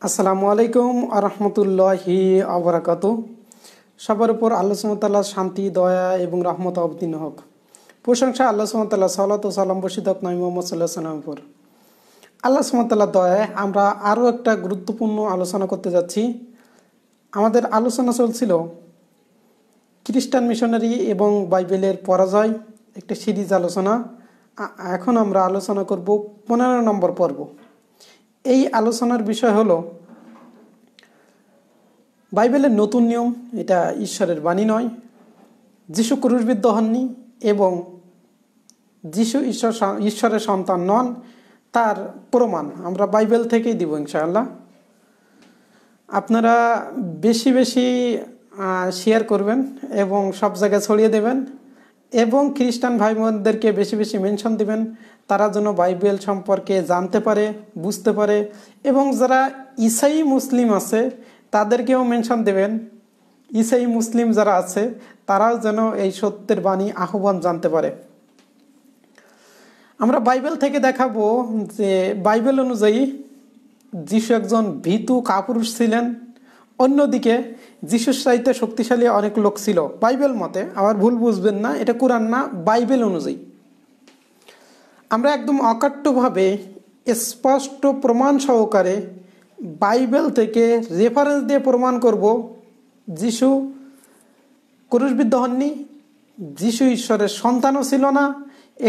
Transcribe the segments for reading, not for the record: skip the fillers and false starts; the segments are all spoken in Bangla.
আসসালামু আলাইকুম আরহামতুল্লাহি আবরাকাতু। সবার উপর আল্লাহ সুবহানাহু ওয়া তাআলার শান্তি, দয়া এবং রহমত অবতীর্ণ হোক। প্রশংসা আল্লাহ সুবহানাহু ওয়া তাআলা, সালাত ও সালাম বর্ষিত হোক নবী মুহাম্মদ সাল্লাল্লাহু আলাইহি ওয়াসাল্লামের উপর। আল্লাহ সুবহানাহু ওয়া তাআলার দয়ায় আমরা আরও একটা গুরুত্বপূর্ণ আলোচনা করতে যাচ্ছি। আমাদের আলোচনা চলছিল খ্রিস্টান মিশনারি এবং বাইবেলের পরাজয়, একটা সিরিজ আলোচনা। এখন আমরা আলোচনা করব 15 নম্বর পর্ব। এই আলোচনার বিষয় হলো বাইবেলের নতুন নিয়ম, এটা ঈশ্বরের বাণী নয়, যিশু ক্রুশবিদ্ধ হননি এবং যিশু ঈশ্বরের সন্তান নন, তার প্রমাণ আমরা বাইবেল থেকেই দিব ইনশাআল্লাহ। আপনারা বেশি বেশি শেয়ার করবেন এবং সব জায়গায় ছড়িয়ে দেবেন এবং খ্রিস্টান ভাই বোনদেরকে বেশি বেশি মেনশন দিবেন, তারা যেন বাইবেল সম্পর্কে জানতে পারে, বুঝতে পারে। এবং যারা ঈসাই মুসলিম আছে তাদেরকেও মেনশন দেবেন, ঈসাই মুসলিম যারা আছে তারাও যেন এই সত্যের বাণী আহ্বান জানতে পারে। আমরা বাইবেল থেকে দেখাবো যে বাইবেল অনুযায়ী যিশু একজন ভীতু কাপুরুষ ছিলেন। অন্যদিকে যিশুর চাইতে শক্তিশালী অনেক লোক ছিল বাইবেল মতে। আবার ভুল বুঝবেন না, এটা কুরআন না, বাইবেল অনুযায়ী। আমরা একদম অকাট্যভাবে স্পষ্ট প্রমাণ সহকারে বাইবেল থেকে রেফারেন্স দিয়ে প্রমাণ করব যিশু ক্রুশবিদ্ধ হননি, যিশু ঈশ্বরের সন্তানও ছিল না।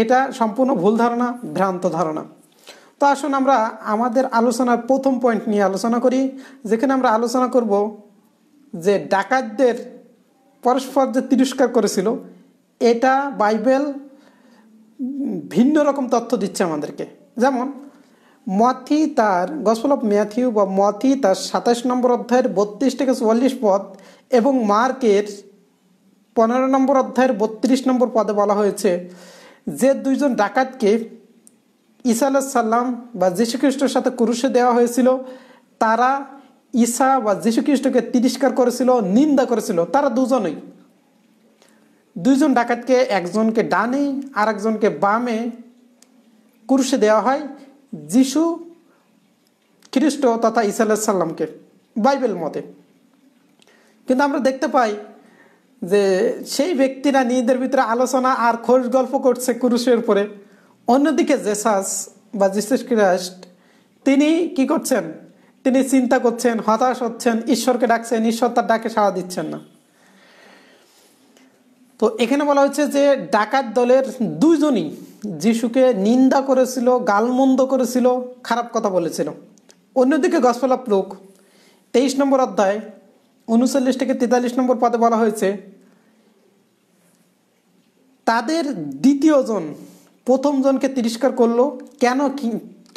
এটা সম্পূর্ণ ভুল ধারণা, ভ্রান্ত ধারণা। তো আসুন আমরা আমাদের আলোচনার প্রথম পয়েন্ট নিয়ে আলোচনা করি, যেখানে আমরা আলোচনা করব যে ডাকাতদের পরস্পর যে তিরস্কার করেছিল, এটা বাইবেল ভিন্ন রকম তথ্য দিচ্ছে আমাদেরকে। যেমন মথি তার গসপেল অফ ম্যাথিউ বা মথি তার 27 নম্বর অধ্যায়ের 32 থেকে 44 পদ এবং মার্কের 15 নম্বর অধ্যায়ের 32 নম্বর পদে বলা হয়েছে যে দুইজন ডাকাতকে ঈসা আলাইহিস সালাম বা যীশুখ্রিস্টের সাথে ক্রুশে দেওয়া হয়েছিল, তারা ঈসা বা যীশুখ্রিস্টকে তিরস্কার করেছিল, নিন্দা করেছিল। তারা দুইজন ডাকাতকে, একজনকে ডানে আর একজনকে বামে ক্রুশে দেওয়া হয়, যিশু খ্রিস্ট তথা ঈসা আলাইহিস সালামকে বাইবেল মতে। কিন্তু আমরা দেখতে পাই যে সেই ব্যক্তিরা নিজেদের ভিতরে আলোচনা আর খোশ গল্প করছে ক্রুশের উপরে। অন্যদিকে জেসাস বা যিশু খ্রিস্ট তিনি কি করছেন? তিনি চিন্তা করছেন, হতাশ হচ্ছেন, ঈশ্বরকে ডাকছেন, ঈশ্বর তার ডাকে সাড়া দিচ্ছেন না। তো এখানে বলা হচ্ছে যে ডাকাত দলের দুইজনই যিশুকে নিন্দা করেছিল, গালমন্দ করেছিল, খারাপ কথা বলেছিল। অন্যদিকে গসপেল অফ লুক 23 নম্বর অধ্যায় 39 থেকে 43 নম্বর পদে বলা হয়েছে তাদের দ্বিতীয় জন প্রথম জনকে তিরস্কার করলো।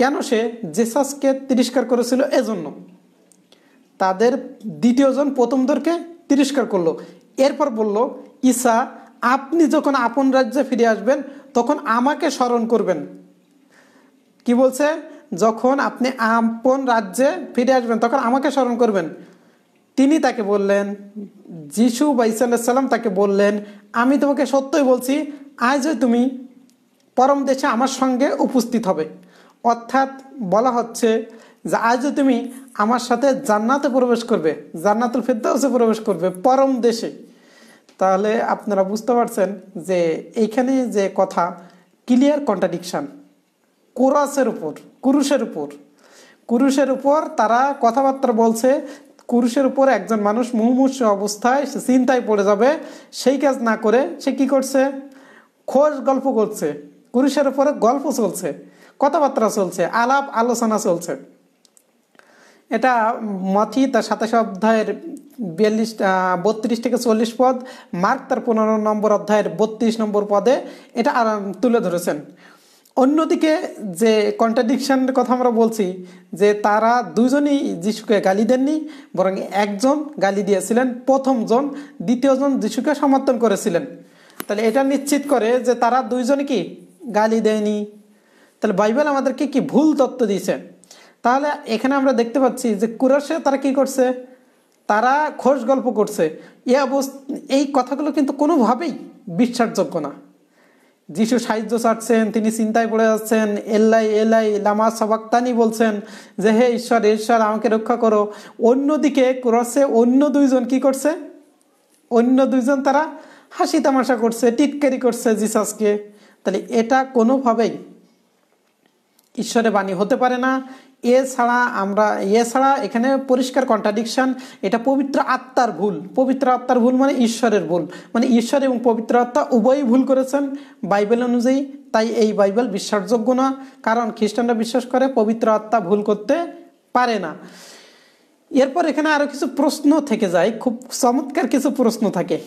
কেন সে জেসাসকে তিরস্কার করেছিল? এজন্য তাদের দ্বিতীয় জন প্রথমদেরকে তিরস্কার করলো। এরপর বলল, ঈসা আপনি যখন আপন রাজ্যে ফিরে আসবেন তখন আমাকে স্মরণ করবেন। কি বলছে? যখন আপনি আপন রাজ্যে ফিরে আসবেন তখন আমাকে স্মরণ করবেন। তিনি তাকে বললেন, যিশু বা ঈসা আলাইহিস সালাম তাকে বললেন, আমি তোমাকে সত্যই বলছি, আজই তুমি পরম দেশে আমার সঙ্গে উপস্থিত হবে। অর্থাৎ বলা হচ্ছে যে আজও তুমি আমার সাথে জান্নাতে প্রবেশ করবে, জান্নাতুল ফেরদাউসে প্রবেশ করবে, পরম দেশে। তাহলে আপনারা বুঝতে পারছেন যে এইখানে যে কথা ক্লিয়ার কন্ট্রাডিকশন। কুরুশের উপর তারা কথাবার্তা বলছে। কুরুশের উপর একজন মানুষ মুমূর্ষু অবস্থায় সে চিন্তায় পড়ে যাবে, সেই কাজ না করে সে কি করছে? খোশ গল্প করছে। কুরুশের উপরে গল্প চলছে, কথাবার্তা চলছে, আলাপ আলোচনা চলছে। এটা মথি তার 27 অধ্যায়ের 32 থেকে 40 পদ, মার্ক তার 15 নম্বর অধ্যায়ের 32 নম্বর পদে এটা তুলে ধরেছেন। অন্যদিকে যে কন্ট্রাডিকশনের কথা আমরা বলছি যে তারা দুইজনই যিশুকে গালি দেননি, বরং একজন গালি দিয়েছিলেন, প্রথম জন, দ্বিতীয় জন যিশুকে সমর্থন করেছিলেন। তাহলে এটা নিশ্চিত করে যে তারা দুইজনই কি গালি দেয়নি। তাহলে বাইবেল আমাদেরকে কি ভুল তত্ত্ব দিয়েছে? তাহলে এখানে আমরা দেখতে পাচ্ছি যে কুরাশে তারা কি করছে? তারা খোশ গল্প করছে। এই কথাগুলো কিন্তু কোনোভাবেই বিশ্বাসযোগ্য না। যিশু সাহায্য চাচ্ছেন, তিনি চিন্তায় পড়ে যাচ্ছেন, এল্লাই এলাই লামা সাবাক্তানি বলছেন যে হে ঈশ্বর ঈশ্বর আমাকে রক্ষা করো। অন্যদিকে ক্রসে অন্য দুইজন কি করছে? অন্য দুইজন তারা হাসি তামাশা করছে, টিটকারি করছে জিসাসকে। তাহলে এটা কোনোভাবেই ঈশ্বরের বাণী হতে পারে না। এছাড়া এখানে পরিষ্কার কন্ট্রাডিকশন, এটা পবিত্র আত্মার ভুল। পবিত্র আত্মার ভুল মানে ঈশ্বরের ভুল, মানে ঈশ্বর এবং পবিত্র আত্মা উভয়ই ভুল করেছেন বাইবেল অনুযায়ী। তাই এই বাইবেল বিশ্বাসযোগ্য না, কারণ খ্রিস্টানরা বিশ্বাস করে পবিত্র আত্মা ভুল করতে পারে না। এরপর এখানে আরো কিছু প্রশ্ন থেকে যায়, খুব চমৎকার কিছু প্রশ্ন থাকে।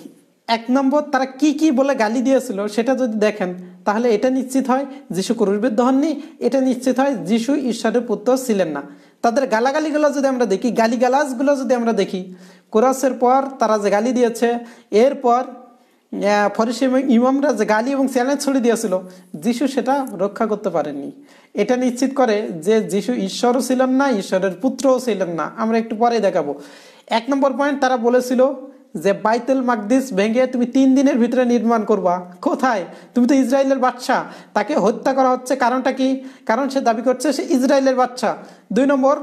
1 নম্বর, তারা কি কি বলে গালি দিয়েছিল সেটা যদি দেখেন তাহলে এটা নিশ্চিত হয় যিশু ক্রুশবিদ্ধ হননি, এটা নিশ্চিত হয় যিশু ঈশ্বরের পুত্র ছিলেন না। তাদের গালাগালিগুলো যদি আমরা দেখি, গালিগালাজগুলো যদি আমরা দেখি, ক্রসের পর তারা যে গালি দিয়েছে, এরপর ফরিসী ইমামরা যে গালি এবং চ্যালেঞ্জ ছড়িয়ে দিয়েছিল, যিশু সেটা রক্ষা করতে পারেননি। এটা নিশ্চিত করে যে যিশু ঈশ্বরও ছিলেন না, ঈশ্বরের পুত্রও ছিলেন না। আমরা একটু পরে দেখাবো। 1 নম্বর পয়েন্ট, তারা বলেছিল যে বাইতুল মাকদিস ভেঙে তুমি 3 দিনের ভিতরে নির্মাণ করবা। কোথায়? তুমি তো ইসরায়েলের বাদশা, তাকে হত্যা করা হচ্ছে। কারণটা কি? কারণ সে দাবি করছে সে ইসরায়েলের বাদশা। 2 নম্বর,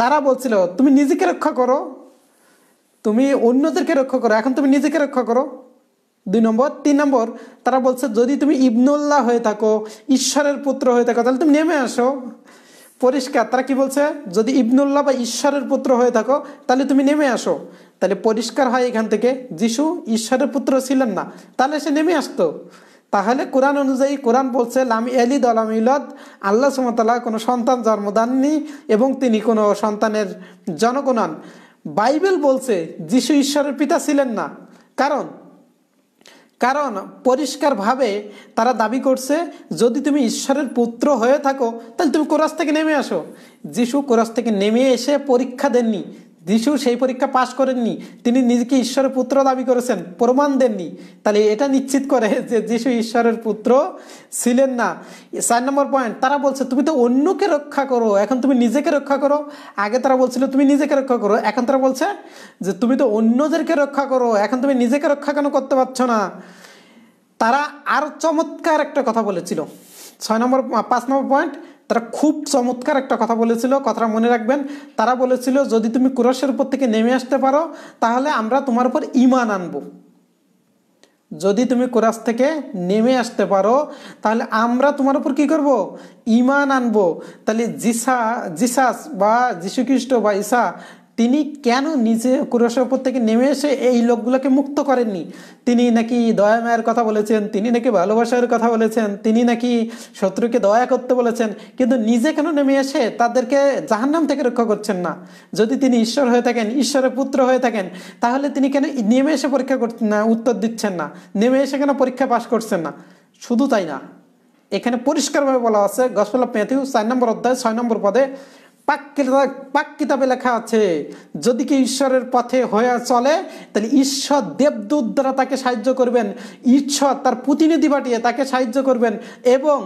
তারা বলছিল তুমি নিজেকে রক্ষা করো, তুমি অন্যদেরকে রক্ষা করো, এখন তুমি নিজেকে রক্ষা করো। 2 নম্বর। 3 নম্বর, তারা বলছে যদি তুমি ইবনুল্লাহ হয়ে থাকো, ঈশ্বরের পুত্র হয়ে থাকো, তাহলে তুমি নেমে আসো। পরিষ্কার তারা কি বলছে? যদি ইবনুল্লাহ বা ঈশ্বরের পুত্র হয়ে থাকো তাহলে তুমি নেমে আসো। তাহলে পরিষ্কার হয় এখান থেকে যিশু ঈশ্বরের পুত্র ছিলেন না, তাহলে সে নেমে আসতো। তাহলে কোরআন অনুযায়ী কোরআন বলছে লাম ইয়ালিদ ওয়া লাম ইউলাদ, আল্লাহ সুবহানাহু ওয়া তাআলা কোনো সন্তান জন্ম দেননি এবং তিনি কোনো সন্তানের জনক নন। বাইবেল বলছে যিশু ঈশ্বরের পিতা ছিলেন না। কারণ পরিষ্কারভাবে তারা দাবি করছে যদি তুমি ঈশ্বরের পুত্র হয়ে থাকো তাহলে তুমি ক্রস থেকে নেমে আসো। যিশু ক্রস থেকে নেমে এসে পরীক্ষা দেননি, যিশু সেই পরীক্ষা পাশ করেননি, তিনি নিজেকে ঈশ্বরের পুত্র দাবি করেছেন, প্রমাণ দেননি। তাহলে এটা নিশ্চিত করে যে যিশু ঈশ্বরের পুত্র ছিলেন না। 4 নম্বর পয়েন্ট, তারা বলছে তুমি তো অন্যকে রক্ষা করো, এখন তুমি নিজেকে রক্ষা করো। আগে তারা বলছিল তুমি নিজেকে রক্ষা করো, এখন তারা বলছে যে তুমি তো অন্যদেরকে রক্ষা করো, এখন তুমি নিজেকে রক্ষা কেন করতে পারছো না? তারা আর চমৎকার একটা কথা বলেছিল। 5 নম্বর পয়েন্ট, তারা খুব চমৎকার একটা কথা বলেছিল, কথাটা মনে রাখবেন। তারা বলেছিল যদি তুমি ক্রুশের উপর থেকে নেমে আসতে পারো তাহলে আমরা তোমার উপর ঈমান আনবো। যদি তুমি ক্রুশ থেকে নেমে আসতে পারো তাহলে আমরা তোমার উপর কি করব? ঈমান আনবো। তাহলে জিসাস বা যীশু খ্রিস্ট বা ঈসা তিনি কেন নিজে ক্রুশের উপর থেকে নেমে এসে এই লোকগুলোকে মুক্ত করেননি? তিনি নাকি দয়া মায়ের কথা বলেছেন, তিনি নাকি ভালোবাসার কথা বলেছেন, তিনি নাকি শত্রুকে দয়া করতে বলেছেন, কিন্তু নিজে কেন নেমে এসে তাদেরকে জাহান্নাম থেকে রক্ষা করছেন না? যদি তিনি ঈশ্বর হয়ে থাকেন, ঈশ্বরের পুত্র হয়ে থাকেন, তাহলে তিনি কেন নেমে এসে পরীক্ষা করছেন না, উত্তর দিচ্ছেন না? নেমে এসে কেন পরীক্ষা পাশ করছেন না? শুধু তাই না, এখানে পরিষ্কারভাবে বলা আছে গসপেল অফ ম্যাথিউ 4 নম্বর অধ্যায় 6 নম্বর পদে পাক কিতাবে লেখা আছে যদি কি ঈশ্বরের পথে হয়ে চলে তাহলে ঈশ্বর দেবদূত দ্বারা তাকে সাহায্য করবেন, ঈশ্বর তার প্রতিনিধি পাঠিয়ে তাকে সাহায্য করবেন, এবং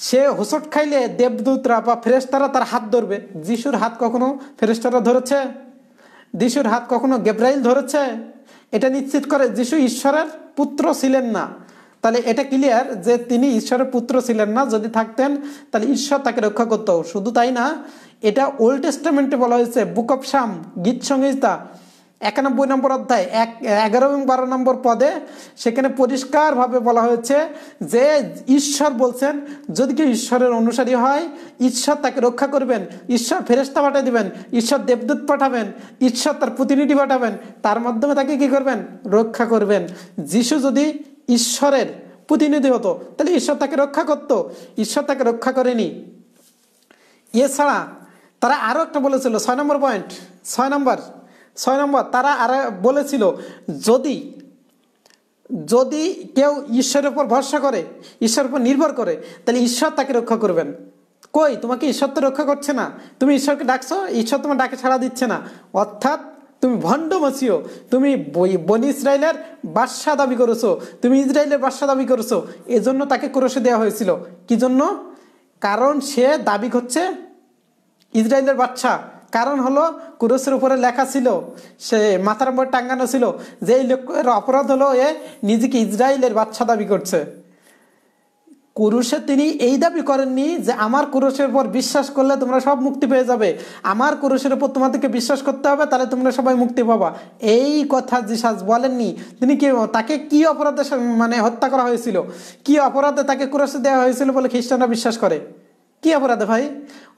সে হোঁচট খাইলে দেবদূতরা বা ফেরেশতারা তার হাত ধরবে। যিশুর হাত কখনো ফেরেশতারা ধরেছে? যিশুর হাত কখনো গেব্রাইল ধরেছে? এটা নিশ্চিত করে যিশু ঈশ্বরের পুত্র ছিলেন না। তাহলে এটা ক্লিয়ার যে তিনি ঈশ্বরের পুত্র ছিলেন না। যদি থাকতেন তাহলে ঈশ্বর তাকে রক্ষা করত। শুধু তাই না, এটা ওল্ড টেস্টামেন্টে বলা হয়েছে, বুক অফ সাম, গীত সংহিতা 91 নম্বর অধ্যায় 11 এবং 12 নম্বর পদে সেখানে পরিষ্কারভাবে বলা হয়েছে যে ঈশ্বর বলছেন যদি কেউ ঈশ্বরের অনুসারী হয় ঈশ্বর তাকে রক্ষা করবেন, ঈশ্বর ফেরেশতা পাঠিয়ে দিবেন, ঈশ্বর দেবদূত পাঠাবেন, ঈশ্বর তার প্রতিনিধি পাঠাবেন, তার মাধ্যমে তাকে কি করবেন? রক্ষা করবেন। যিশু যদি ঈশ্বরের প্রতিনিধি হতো তাহলে ঈশ্বর তাকে রক্ষা করত, ঈশ্বর তাকে রক্ষা করেনি। এছাড়া তারা আরো একটা বলেছিল 6 নম্বর পয়েন্ট, 6 নম্বর তারা আর বলেছিল যদি কেউ ঈশ্বরের উপর ভরসা করে, ঈশ্বরের উপর নির্ভর করে, তাহলে ঈশ্বর তাকে রক্ষা করবেন। কই, তোমাকে ঈশ্বর তো রক্ষা করছে না, তুমি ঈশ্বরকে ডাকছো, ঈশ্বর তোমার ডাকে সাড়া দিচ্ছে না, অর্থাৎ তুমি ভণ্ড মসিহ, তুমি বনি ইসরায়েলের বাদশা দাবি করেছো, তুমি ইসরায়েলের বাদশা দাবি করেছো। এজন্য তাকে ক্রুশে দেওয়া হয়েছিল। কি জন্য? কারণ সে দাবি করছে ইসরায়েলের বাদশা। কারণ হলো ক্রুশের উপরে লেখা ছিল, সে মাথার উপর টাঙ্গানো ছিল যে এই লোকের অপরাধ হলো এ নিজেকে ইসরায়েলের বাদশা দাবি করছে। ক্রুশে তিনি এই দাবি করেননি যে আমার ক্রুশের উপর বিশ্বাস করলে তোমরা সব মুক্তি পেয়ে যাবে, আমার ক্রুশের উপর তোমাদেরকে বিশ্বাস করতে হবে, তাহলে তোমরা সবাই মুক্তি পাবা, এই কথা জিসাস বলেননি। তিনি কি, তাকে কি অপরাধে মানে হত্যা করা হয়েছিল, কি অপরাধে তাকে ক্রুশে দেওয়া হয়েছিল বলে খ্রিস্টানরা বিশ্বাস করে? কি অপরাধে ভাই?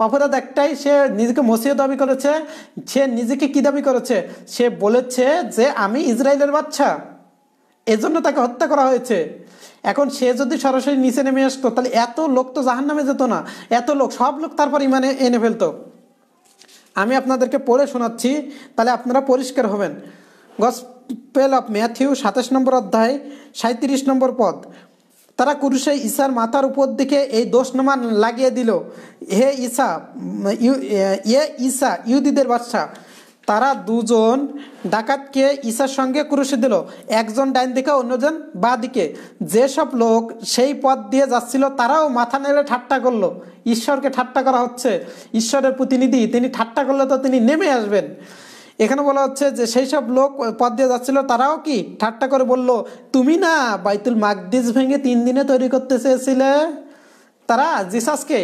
অপরাধ একটাই, সে নিজেকে মসিহ দাবি করেছে। সে নিজেকে কি দাবি করেছে? সে বলেছে যে আমি ইসরায়েলের বাচ্চা, এজন্য তাকে হত্যা করা হয়েছে। এখন সে যদি সরাসরি নিচে নেমে আসতো তাহলে এত লোক তো জাহান্নামে যেত না, এত লোক, সব লোক তারপর ইমানে এনে ফেলতো। আমি আপনাদেরকে পড়ে শোনাচ্ছি, তাহলে আপনারা পরিষ্কার হবেন। গসপেল অফ ম্যাথিউ 27 নম্বর অধ্যায় 37 নম্বর পদ। তারা ক্রুশে ঈসার মাথার উপর দিকে এই দোষনামা লাগিয়ে দিল, হে ঈসা, ঈসা ইহুদীদের বাদশা। তারা দুজন ডাকাতকে ঈসার সঙ্গে ক্রুশে দিল, একজন ডাইন দিকে অন্যজন বাঁ দিকে। যেসব লোক সেই পথ দিয়ে যাচ্ছিল তারাও মাথা নেড়ে ঠাট্টা করলো। ঈশ্বরকে ঠাট্টা করা হচ্ছে, ঈশ্বরের প্রতিনিধি, তিনি ঠাট্টা করলে তো তিনি নেমে আসবেন। এখানে বলা হচ্ছে যে সেই সব লোক পথ দিয়ে যাচ্ছিল তারাও কি ঠাট্টা করে বলল, তুমি না বাইতুল মাকদিস ভেঙে 3 দিনে তৈরি করতে চেয়েছিলে? তারা জিসাসকে,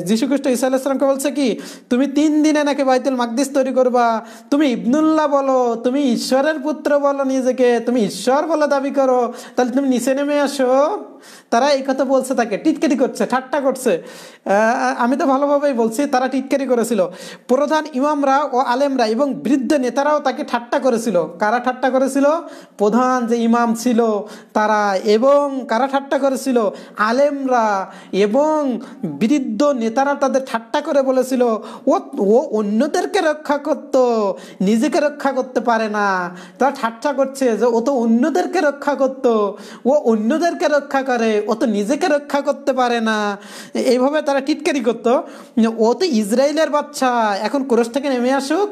যীশু খ্রিস্ট ঈসা আলাইহিস সালামকে বলছে কি, তুমি 3 দিনে নাকি বাইতুল মাকদিস তৈরি করবা, তুমি ইবনুল্লাহ বলো, তুমি ঈশ্বরের পুত্র বলো নিজেকে, তুমি ঈশ্বর বলে দাবি করো, তাহলে তুমি নিচে নেমে আসো। তারা এই কথা বলছে, তাকে টিটকারি করছে, ঠাট্টা করছে। আমি তো ভালোভাবেই বলছি, তারা টিটকারি করেছিল। প্রধান ইমামরা ও আলেমরা এবং বৃদ্ধ নেতারাও তাকে ঠাট্টা করেছিল। কারা ঠাট্টা করেছিল? প্রধান যে ইমাম ছিল তারা, এবং কারা ঠাট্টা করেছিল? আলেমরা এবং বৃদ্ধ নেতারা তাদের ঠাট্টা করে বলেছিল, ও অন্যদেরকে রক্ষা করত, নিজেকে রক্ষা করতে পারে না। তারা ঠাট্টা করছে যে ও তো অন্যদেরকে রক্ষা করত, ও অন্যদেরকে রক্ষা করে, ও তো নিজেকে রক্ষা করতে পারে না। এইভাবে তারা টিটকারি করতো। ও তো ইসরায়েলের বাচ্চা, এখন ক্রুশ থেকে নেমে আসুক।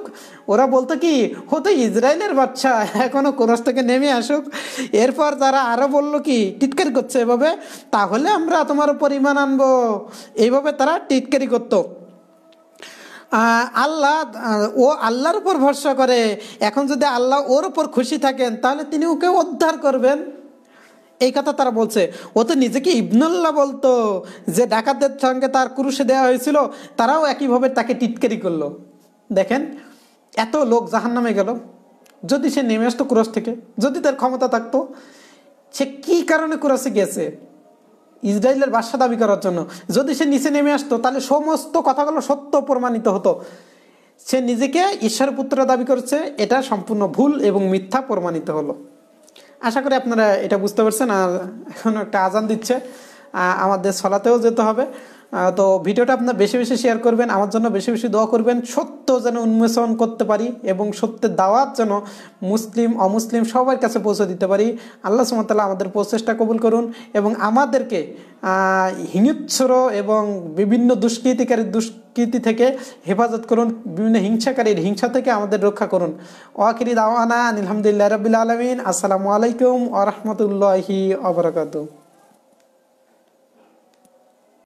ওরা বলতো কি, ও তো ইসরায়েলের বাচ্চা, এখনো ক্রুশ থেকে নেমে আসুক। এরপর তারা আরো বললো কি, টিটকারি করছে এভাবে, তাহলে আমরা তোমার উপর ঈমান আনবো। এইভাবে তারা টিটকারি করতো। আল্লাহ, ও আল্লাহর উপর ভরসা করে, এখন যদি আল্লাহ ওর উপর খুশি থাকেন তাহলে তিনি ওকে উদ্ধার করবেন, এই কথা তারা বলছে। ও তো নিজেকে ইবনুল্লাহ বলতো, যে ডাকাতদের সঙ্গে তার ক্রুশে দেওয়া হয়েছিল তারাও একইভাবে তাকে টিটকারি করলো। দেখেন, এত লোক জাহান্নামে গেল। যদি সে নেমে আসতো ক্রুশ থেকে, যদি তার ক্ষমতা থাকতো, সে কি কারণে ক্রুশে গেছে? ইসরায়েলের বাদশা দাবি করার জন্য। যদি সে নিচে নেমে আসতো তাহলে সমস্ত কথাগুলো সত্য প্রমাণিত হতো। সে নিজেকে ঈশ্বরের পুত্র দাবি করছে, এটা সম্পূর্ণ ভুল এবং মিথ্যা প্রমাণিত হলো। আশা করি আপনারা এটা বুঝতে পারছেন। আর এখন একটা আজান দিচ্ছে, আমাদের সলাতেও যেতে হবে। তো ভিডিওটা আপনার বেশি বেশি শেয়ার করবেন, আমার জন্য বেশি বেশি দোয়া করবেন, সত্য যেন উন্মোচন করতে পারি এবং সত্যের দাওয়াত যেন মুসলিম অমুসলিম সবার কাছে পৌঁছে দিতে পারি। আল্লাহ সুবহানাহু ওয়া তাআলা আমাদের প্রচেষ্টা কবুল করুন এবং আমাদেরকে হিংস্র এবং বিভিন্ন দুষ্কৃতি থেকে হেফাজত করুন, বিভিন্ন হিংসাকারীর হিংসা থেকে আমাদের রক্ষা করুন। ওয়াকিরি দাওয়ানা আলহামদুলিল্লাহি রাব্বিল আলামিন। আসসালামু আলাইকুম ওয়া রাহমাতুল্লাহি ওয়া বারাকাতুহু।